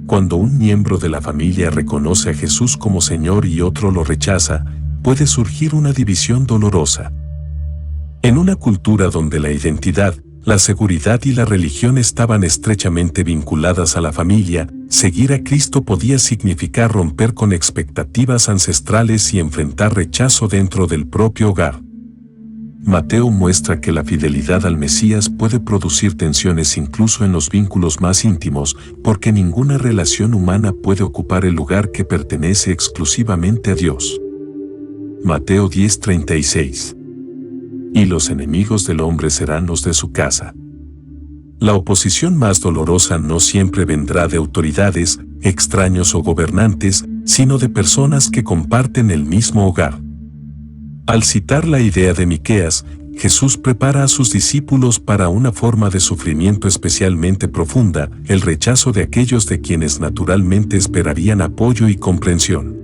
Cuando un miembro de la familia reconoce a Jesús como Señor y otro lo rechaza, puede surgir una división dolorosa. En una cultura donde la identidad, La seguridad y la religión estaban estrechamente vinculadas a la familia. Seguir a Cristo podía significar romper con expectativas ancestrales y enfrentar rechazo dentro del propio hogar. Mateo muestra que la fidelidad al Mesías puede producir tensiones incluso en los vínculos más íntimos, porque ninguna relación humana puede ocupar el lugar que pertenece exclusivamente a Dios. Mateo 10:36. Y los enemigos del hombre serán los de su casa. La oposición más dolorosa no siempre vendrá de autoridades, extraños o gobernantes, sino de personas que comparten el mismo hogar. Al citar la idea de Miqueas, Jesús prepara a sus discípulos para una forma de sufrimiento especialmente profunda, el rechazo de aquellos de quienes naturalmente esperarían apoyo y comprensión.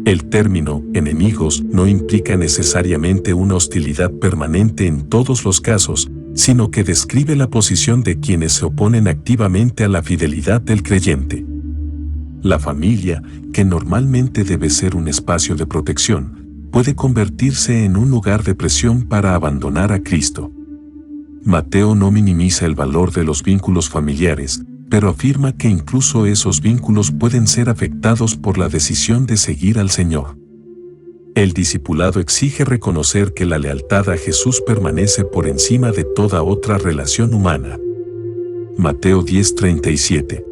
El término enemigos no implica necesariamente una hostilidad permanente en todos los casos, sino que describe la posición de quienes se oponen activamente a la fidelidad del creyente. La familia, que normalmente debe ser un espacio de protección, puede convertirse en un lugar de presión para abandonar a Cristo. Mateo no minimiza el valor de los vínculos familiares, pero afirma que incluso esos vínculos pueden ser afectados por la decisión de seguir al Señor. El discipulado exige reconocer que la lealtad a Jesús permanece por encima de toda otra relación humana. Mateo 10:37.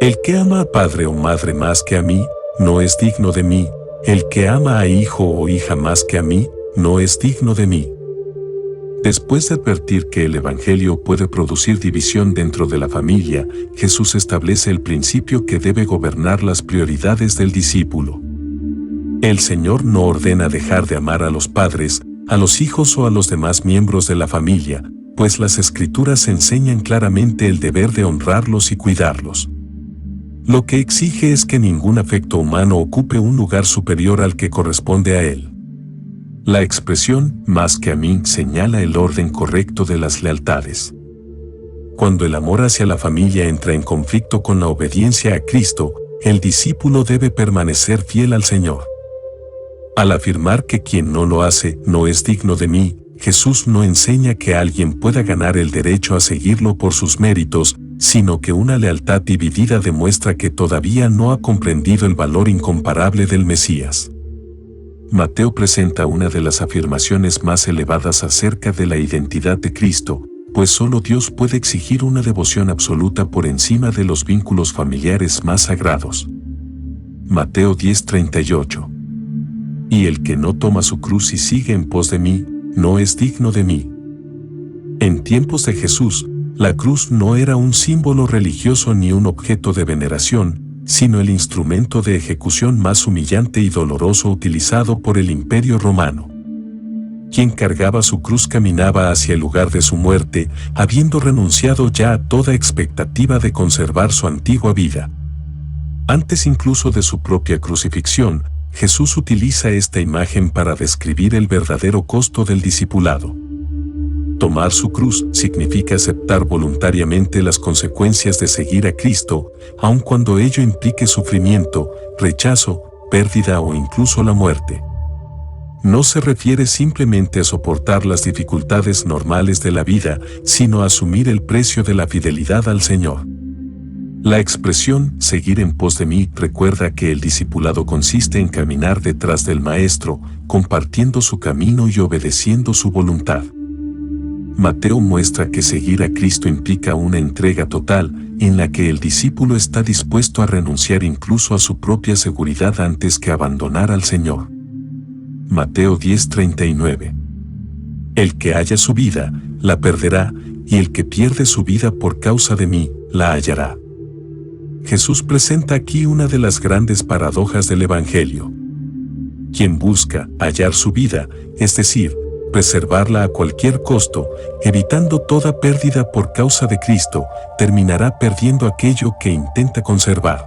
El que ama a padre o madre más que a mí, no es digno de mí. El que ama a hijo o hija más que a mí, no es digno de mí. Después de advertir que el Evangelio puede producir división dentro de la familia, Jesús establece el principio que debe gobernar las prioridades del discípulo. El Señor no ordena dejar de amar a los padres, a los hijos o a los demás miembros de la familia, pues las Escrituras enseñan claramente el deber de honrarlos y cuidarlos. Lo que exige es que ningún afecto humano ocupe un lugar superior al que corresponde a él. La expresión «más que a mí» señala el orden correcto de las lealtades. Cuando el amor hacia la familia entra en conflicto con la obediencia a Cristo, el discípulo debe permanecer fiel al Señor. Al afirmar que quien no lo hace no es digno de mí, Jesús no enseña que alguien pueda ganar el derecho a seguirlo por sus méritos, sino que una lealtad dividida demuestra que todavía no ha comprendido el valor incomparable del Mesías. Mateo presenta una de las afirmaciones más elevadas acerca de la identidad de Cristo, pues solo Dios puede exigir una devoción absoluta por encima de los vínculos familiares más sagrados. Mateo 10:38. Y el que no toma su cruz y sigue en pos de mí, no es digno de mí. En tiempos de Jesús, la cruz no era un símbolo religioso ni un objeto de veneración, sino el instrumento de ejecución más humillante y doloroso utilizado por el Imperio Romano. Quien cargaba su cruz caminaba hacia el lugar de su muerte, habiendo renunciado ya a toda expectativa de conservar su antigua vida. Antes incluso de su propia crucifixión, Jesús utiliza esta imagen para describir el verdadero costo del discipulado. Tomar su cruz significa aceptar voluntariamente las consecuencias de seguir a Cristo, aun cuando ello implique sufrimiento, rechazo, pérdida o incluso la muerte. No se refiere simplemente a soportar las dificultades normales de la vida, sino a asumir el precio de la fidelidad al Señor. La expresión «seguir en pos de mí» recuerda que el discipulado consiste en caminar detrás del Maestro, compartiendo su camino y obedeciendo su voluntad. Mateo muestra que seguir a Cristo implica una entrega total, en la que el discípulo está dispuesto a renunciar incluso a su propia seguridad antes que abandonar al Señor. Mateo 10:39. El que haya su vida, la perderá, y el que pierde su vida por causa de mí, la hallará. Jesús presenta aquí una de las grandes paradojas del Evangelio. Quien busca hallar su vida, es decir, preservarla a cualquier costo, evitando toda pérdida por causa de Cristo, terminará perdiendo aquello que intenta conservar.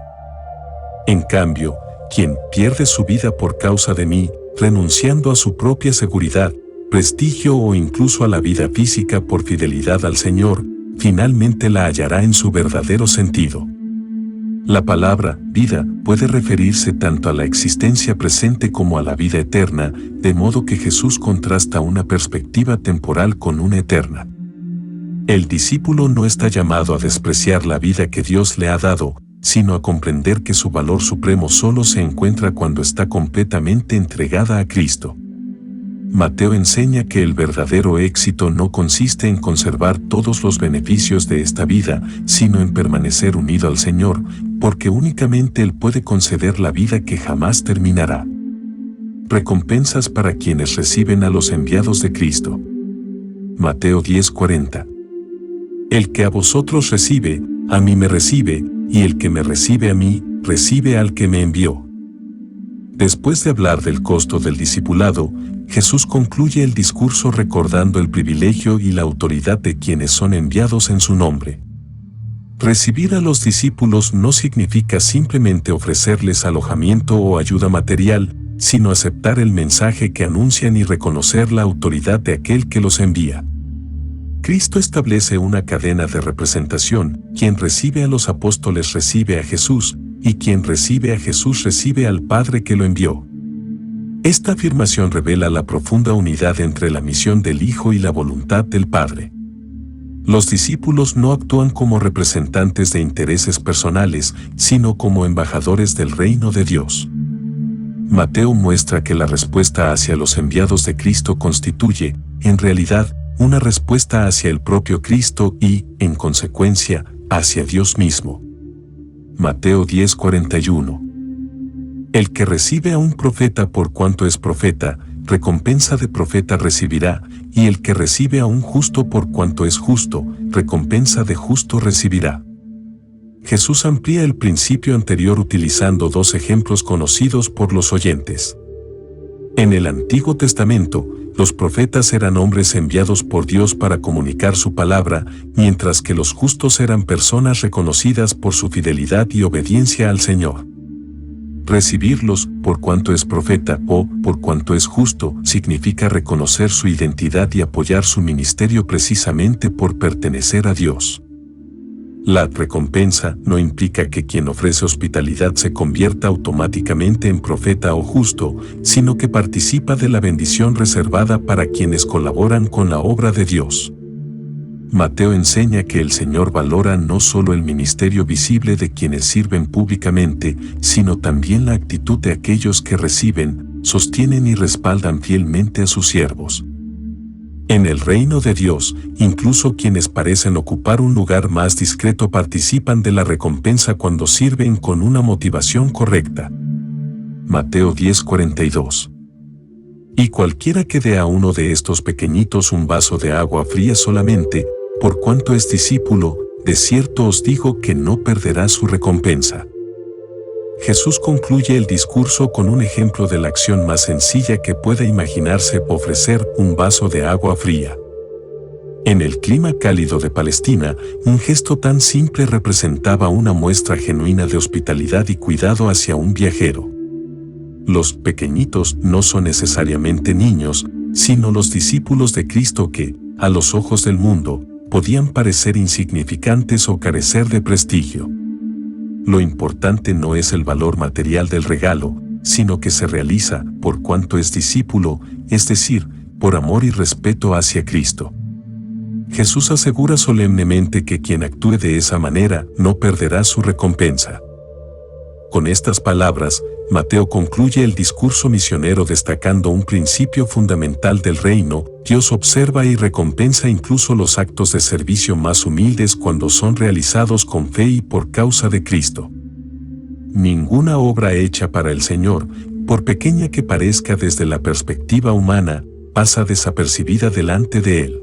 En cambio, quien pierde su vida por causa de mí, renunciando a su propia seguridad, prestigio o incluso a la vida física por fidelidad al Señor, finalmente la hallará en su verdadero sentido. La palabra vida puede referirse tanto a la existencia presente como a la vida eterna, de modo que Jesús contrasta una perspectiva temporal con una eterna. El discípulo no está llamado a despreciar la vida que Dios le ha dado, sino a comprender que su valor supremo solo se encuentra cuando está completamente entregada a Cristo. Mateo enseña que el verdadero éxito no consiste en conservar todos los beneficios de esta vida, sino en permanecer unido al Señor, porque únicamente Él puede conceder la vida que jamás terminará. Recompensas para quienes reciben a los enviados de Cristo. Mateo 10:40. El que a vosotros recibe, a mí me recibe, y el que me recibe a mí, recibe al que me envió. Después de hablar del costo del discipulado, Jesús concluye el discurso recordando el privilegio y la autoridad de quienes son enviados en su nombre. Recibir a los discípulos no significa simplemente ofrecerles alojamiento o ayuda material, sino aceptar el mensaje que anuncian y reconocer la autoridad de aquel que los envía. Cristo establece una cadena de representación: quien recibe a los apóstoles recibe a Jesús, y quien recibe a Jesús recibe al Padre que lo envió. Esta afirmación revela la profunda unidad entre la misión del Hijo y la voluntad del Padre. Los discípulos no actúan como representantes de intereses personales, sino como embajadores del reino de Dios. Mateo muestra que la respuesta hacia los enviados de Cristo constituye, en realidad, una respuesta hacia el propio Cristo y, en consecuencia, hacia Dios mismo. Mateo 10:41. El que recibe a un profeta por cuanto es profeta, recompensa de profeta recibirá, y el que recibe a un justo por cuanto es justo, recompensa de justo recibirá. Jesús amplía el principio anterior utilizando dos ejemplos conocidos por los oyentes. En el Antiguo Testamento, los profetas eran hombres enviados por Dios para comunicar su palabra, mientras que los justos eran personas reconocidas por su fidelidad y obediencia al Señor. Recibirlos, por cuanto es profeta o por cuanto es justo, significa reconocer su identidad y apoyar su ministerio precisamente por pertenecer a Dios. La recompensa no implica que quien ofrece hospitalidad se convierta automáticamente en profeta o justo, sino que participa de la bendición reservada para quienes colaboran con la obra de Dios. Mateo enseña que el Señor valora no solo el ministerio visible de quienes sirven públicamente, sino también la actitud de aquellos que reciben, sostienen y respaldan fielmente a sus siervos. En el reino de Dios, incluso quienes parecen ocupar un lugar más discreto participan de la recompensa cuando sirven con una motivación correcta. Mateo 10:42. Y cualquiera que dé a uno de estos pequeñitos un vaso de agua fría solamente, por cuanto es discípulo, de cierto os digo que no perderá su recompensa. Jesús concluye el discurso con un ejemplo de la acción más sencilla que pueda imaginarse: ofrecer un vaso de agua fría. En el clima cálido de Palestina, un gesto tan simple representaba una muestra genuina de hospitalidad y cuidado hacia un viajero. Los pequeñitos no son necesariamente niños, sino los discípulos de Cristo que, a los ojos del mundo, podían parecer insignificantes o carecer de prestigio. Lo importante no es el valor material del regalo, sino que se realiza por cuanto es discípulo, es decir, por amor y respeto hacia Cristo. Jesús asegura solemnemente que quien actúe de esa manera no perderá su recompensa. Con estas palabras, Mateo concluye el discurso misionero destacando un principio fundamental del reino: Dios observa y recompensa incluso los actos de servicio más humildes cuando son realizados con fe y por causa de Cristo. Ninguna obra hecha para el Señor, por pequeña que parezca desde la perspectiva humana, pasa desapercibida delante de Él.